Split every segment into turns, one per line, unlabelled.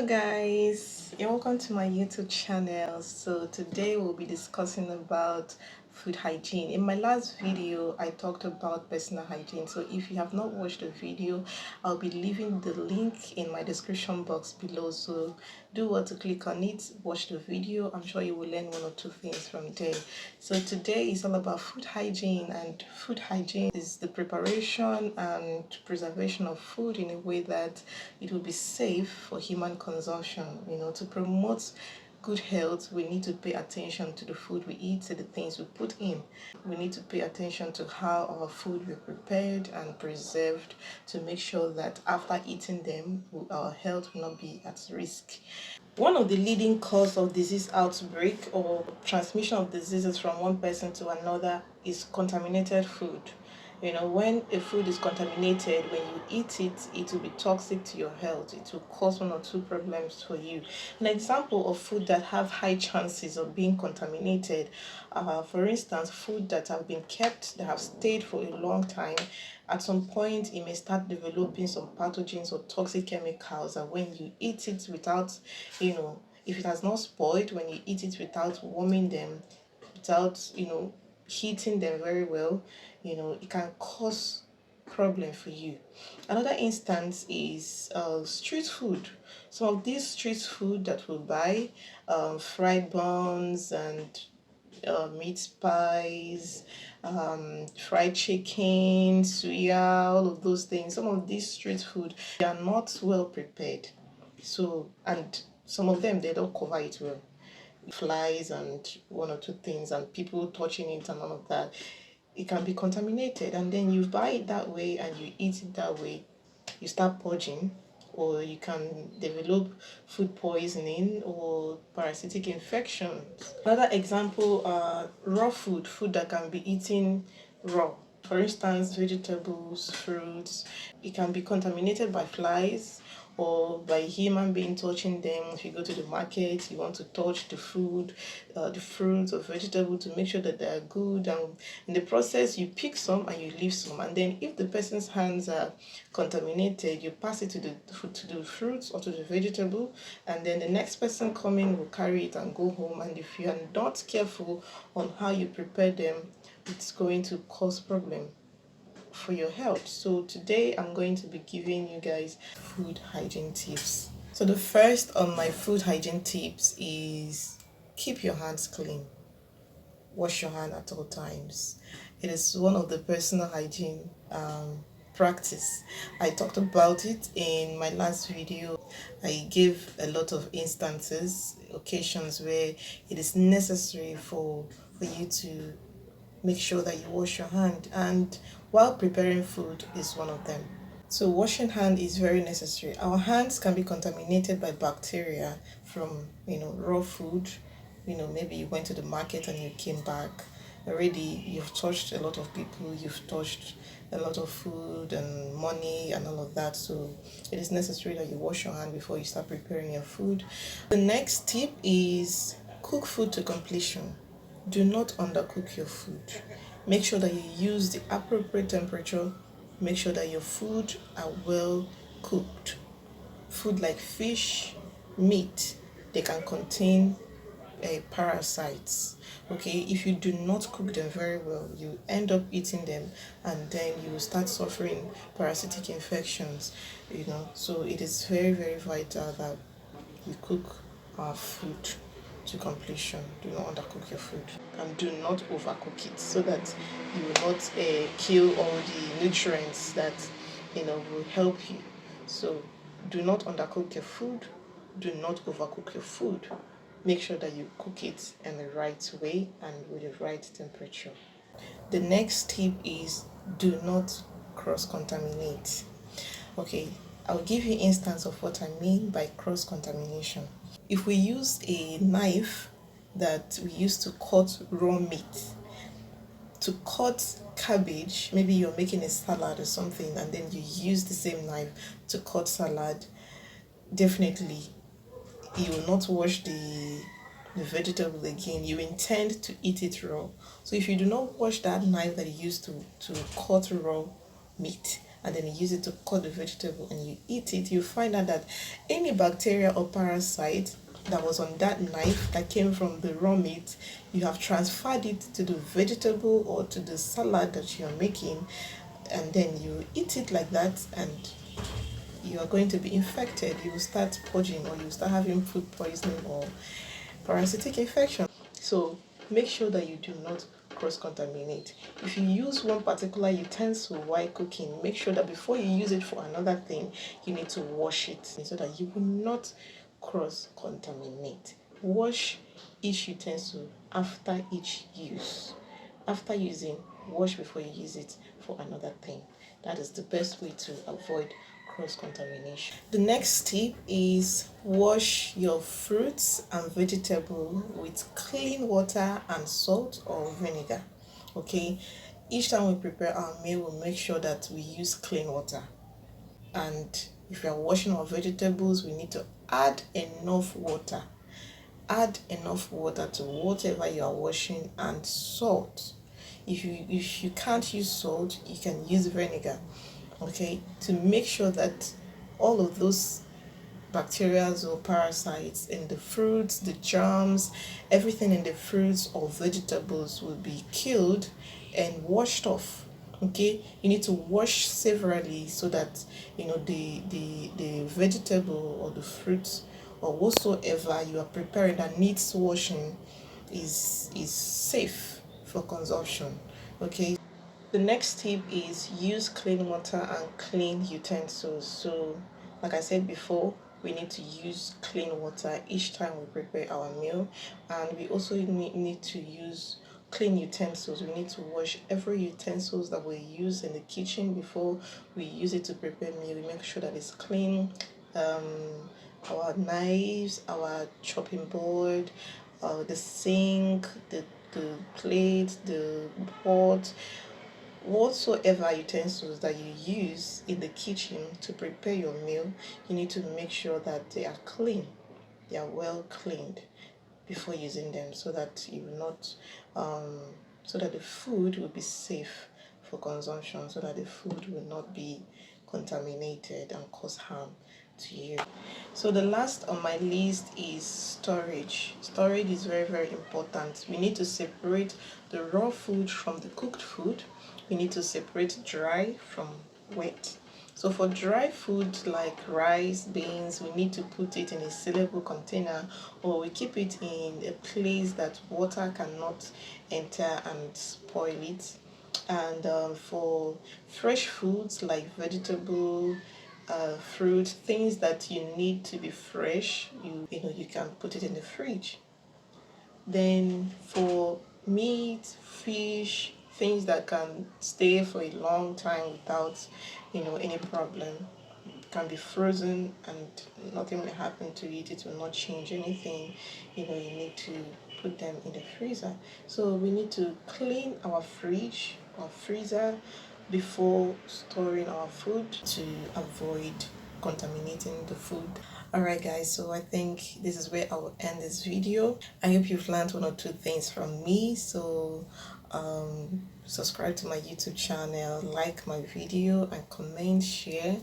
Guys, you're welcome to my YouTube channel. So today we'll be discussing about food hygiene. In my last video I talked about personal hygiene, so if you have not watched the video, I'll be leaving the link in my description box below, so do what to click on it, watch the video. I'm sure you will learn one or two things from there. So today is all about food hygiene, and food hygiene is the preparation and preservation of food in a way that it will be safe for human consumption. To promote good health, we need to pay attention to the food we eat, to the things we put in. We need to pay attention to how our food will be prepared and preserved to make sure that after eating them, our health will not be at risk. One of the leading cause of disease outbreak or transmission of diseases from one person to another is contaminated food. When a food is contaminated, when you eat it, it will be toxic to your health. It will cause one or two problems for you. An example of food that have high chances of being contaminated, for instance, food that have been kept, that have stayed for a long time, at some point it may start developing some pathogens or toxic chemicals, and when you eat it without, if it has not spoiled, when you eat it without warming them, without heating them very well, it can cause problem for you. Another instance is street food. Some of these street food that we buy, fried buns and meat pies, fried chicken, suya, all of those things. Some of these street food, they are not well prepared. So, and some of them, they don't cover it well. Flies and one or two things, and people touching it and all of that, it can be contaminated. And then you buy it that way and you eat it that way, you start purging, or you can develop food poisoning or parasitic infections. Another example are raw food that can be eaten raw. For instance, vegetables, fruits, it can be contaminated by flies or by human being touching them. If you go to the market, you want to touch the food, the fruits or vegetable to make sure that they are good. And in the process, you pick some and you leave some. And then if the person's hands are contaminated, you pass it to the fruits or to the vegetable. And then the next person coming will carry it and go home. And if you are not careful on how you prepare them, it's going to cause problem for your health. So today I'm going to be giving you guys food hygiene tips. So the first on my food hygiene tips is keep your hands clean. Wash your hand at all times. It is one of the personal hygiene practice. I talked about it in my last video. I gave a lot of instances, occasions where it is necessary for you to make sure that you wash your hand, and while preparing food is one of them. So washing hand is very necessary. Our hands can be contaminated by bacteria from raw food. Maybe you went to the market and you came back, already you've touched a lot of people, you've touched a lot of food and money and all of that. So it is necessary that you wash your hand before you start preparing your food. The next tip is cook food to completion. Do not undercook your food. Make sure that you use the appropriate temperature. Make sure that your food are well cooked. Food like fish, meat, they can contain parasites. Okay, if you do not cook them very well, you end up eating them and then you will start suffering parasitic infections. So it is very, very vital that we cook our food to completion. Do not undercook your food and do not overcook it, so that you will not kill all the nutrients that will help you. So do not undercook your food, do not overcook your food. Make sure that you cook it in the right way and with the right temperature. The next tip is do not cross-contaminate. Okay, I'll give you an instance of what I mean by cross-contamination. If we use a knife that we use to cut raw meat, to cut cabbage, maybe you're making a salad or something and then you use the same knife to cut salad, definitely you will not wash the vegetable again. You intend to eat it raw. So if you do not wash that knife that you used to cut raw meat, and then you use it to cut the vegetable and you eat it, you find out that any bacteria or parasite that was on that knife that came from the raw meat, you have transferred it to the vegetable or to the salad that you're making, and then you eat it like that, and you are going to be infected. You will start purging, or you will start having food poisoning or parasitic infection. So make sure that you do not cross contaminate. If you use one particular utensil while cooking, make sure that before you use it for another thing, you need to wash it so that you will not cross contaminate. Wash each utensil after each use. After using, wash before you use it for another thing. That is the best way to avoid cross contamination. The next tip is wash your fruits and vegetable with clean water and salt or vinegar. Okay, each time we prepare our meal, we'll make sure that we use clean water. And if we are washing our vegetables, we need to add enough water. Add enough water to whatever you are washing, and salt. If you can't use salt, you can use vinegar, okay, to make sure that all of those bacteria or parasites in the fruits, the germs, everything in the fruits or vegetables will be killed and washed off. Okay, you need to wash severally so that the vegetable or the fruit or whatsoever you are preparing that needs washing is safe for consumption. Okay, the next tip is use clean water and clean utensils. So, like I said before, we need to use clean water each time we prepare our meal, and we also need to use clean utensils. We need to wash every utensils that we use in the kitchen before we use it to prepare meal. We make sure that it's clean. Our knives, our chopping board, the sink, the plate, the pot, whatsoever utensils that you use in the kitchen to prepare your meal, you need to make sure that they are clean, they are well cleaned before using them, so that you will not so that the food will be safe for consumption, so that the food will not be contaminated and cause harm to you. So the last on my list is storage. Storage is very, very important. We need to separate the raw food from the cooked food. We need to separate dry from wet. So for dry food like rice, beans, we need to put it in a sealable container, or we keep it in a place that water cannot enter and spoil it. And for fresh foods like vegetable, fruit, things that you need to be fresh, you can put it in the fridge. Then for meat, fish, things that can stay for a long time without any problem, can be frozen and nothing will happen to it. It will not change anything. You need to put them in the freezer. So we need to clean our fridge or freezer before storing our food to avoid contaminating the food. Alright guys, so I think this is where I will end this video. I hope you've learned one or two things from me. So subscribe to my YouTube channel, like my video, and comment, share.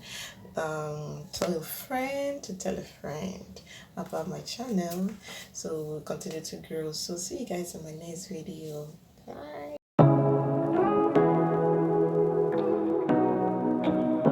Tell a friend to tell a friend about my channel, so we'll continue to grow. So see you guys in my next video. Bye.